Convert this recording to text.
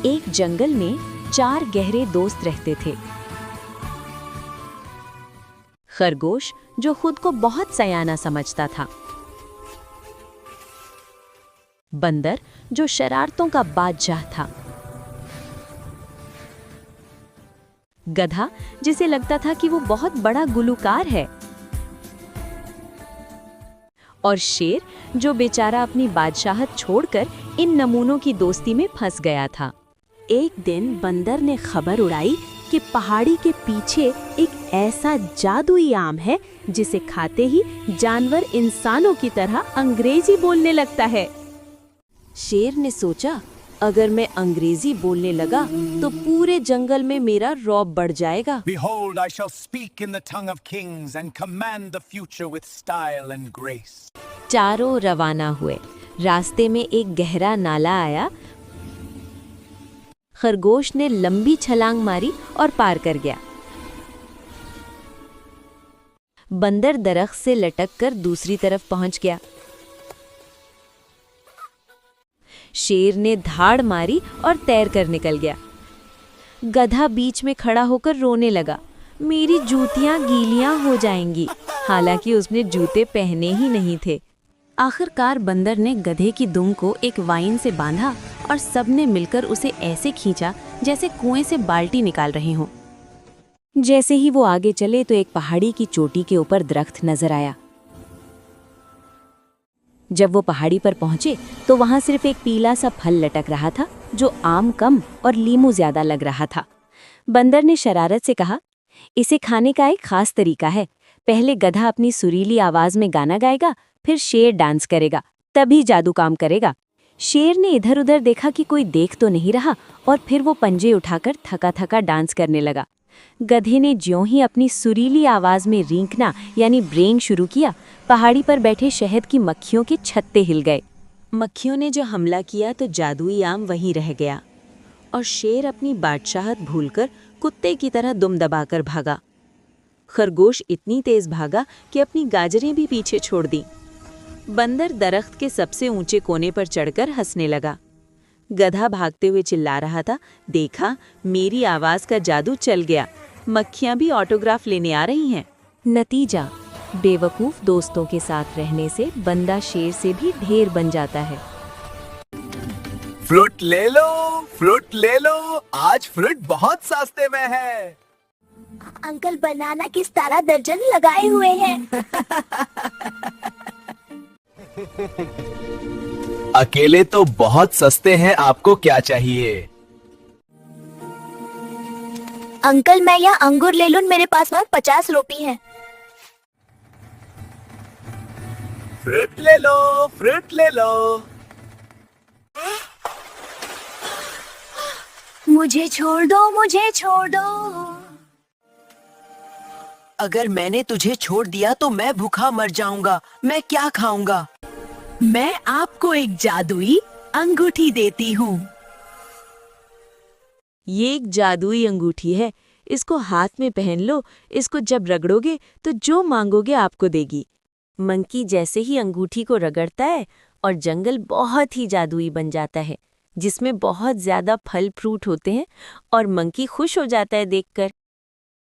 एक जंगल में 4 गहरे दोस्त रहते थे। खरगोश, जो खुद को बहुत सयाना समझता था। बंदर, जो शरारतों का बादशाह था। गधा, जिसे लगता था कि वो बहुत बड़ा गुलूकार है। और शेर, जो बेचारा अपनी बादशाहत छोड़कर इन नमूनों की दोस्ती में फंस गया था। एक दिन बंदर ने खबर उड़ाई कि पहाड़ी के पीछे एक ऐसा जादुई आम है जिसे खाते ही जानवर इंसानों की तरह अंग्रेजी बोलने लगता है। शेर ने सोचा, अगर मैं अंग्रेजी बोलने लगा तो पूरे जंगल में मेरा रौब बढ़ जाएगा। Behold, I shall speak in the tongue of kings and command the future with style and grace. चारों रवाना हुए। रास्ते में एक गहरा नाला आया। खरगोश ने लंबी छलांग मारी और पार कर गया। बंदर दरख्त से लटककर दूसरी तरफ पहुंच गया। शेर ने धाड़ मारी और तैर कर निकल गया। गधा बीच में खड़ा होकर रोने लगा, मेरी जूतियां गीलियां हो जाएंगी। हालांकि उसने जूते पहने ही नहीं थे। आखिरकार बंदर ने गधे की दुम को एक वाइन से बांधा और सबने मिलकर उसे ऐसे खींचा जैसे कुएं से बाल्टी निकाल रहे हों। जैसे ही वो आगे चले तो एक पहाड़ी की चोटी के ऊपर दरख्त नजर आया। जब वो पहाड़ी पर पहुंचे तो वहां सिर्फ एक पीला सा फल लटक रहा था, जो आम कम और लीमू ज्यादा लग रहा था। बंदर ने शरारत से कहा, इसे खाने का एक खास तरीका है। पहले गधा अपनी सुरीली आवाज में गाना गाएगा, फिर शेर डांस करेगा, तभी जादू काम करेगा। शेर ने इधर उधर देखा कि कोई देख तो नहीं रहा और फिर वो पंजे उठाकर थका थका डांस करने लगा। गधे ने ज्यों ही अपनी सुरीली आवाज में रींकना यानी ब्रेइंग शुरू किया, पहाड़ी पर बैठे शहद की मक्खियों के छत्ते हिल गए। मक्खियों ने जो हमला किया तो जादुई आम वहीं रह गया और शेर अपनी बादशाहत भूलकर कुत्ते की तरह दुम दबाकर भागा। खरगोश इतनी तेज भागा कि अपनी गाजरें भी पीछे छोड़ दी। बंदर दरख्त के सबसे ऊंचे कोने पर चढ़कर हंसने लगा। गधा भागते हुए चिल्ला रहा था, देखा, मेरी आवाज का जादू चल गया। मक्खियां भी ऑटोग्राफ लेने आ रही हैं। नतीजा, बेवकूफ दोस्तों के साथ रहने से बंदा शेर से भी ढेर बन जाता है। फ्रूट ले लो, फ्रूट ले लो, आज फ्रूट बहुत सस्ते में है। अंकल बनाना किस तरह दर्जन लगाए हुए हैं। अकेले तो बहुत सस्ते हैं, आपको क्या चाहिए? अंकल मैं यहाँ अंगूर ले लूं, मेरे पास वहाँ 50 रुपए हैं। फ्रूट ले लो, फ्रूट ले लो। मुझे छोड़ दो, मुझे छोड़ दो। अगर मैंने तुझे छोड़ दिया तो मैं भूखा मर जाऊंगा। मैं क्या खाऊंगा? मैं आपको एक जादुई अंगूठी देती हूँ। ये एक जादुई अंगूठी है, इसको हाथ में पहन लो। इसको जब रगड़ोगे तो जो मांगोगे आपको देगी। मंकी जैसे ही अंगूठी को रगड़ता है और जंगल बहुत ही जादुई बन जाता है, जिसमें बहुत ज्यादा फल फ्रूट होते हैं और मंकी खुश हो जाता है देखकर।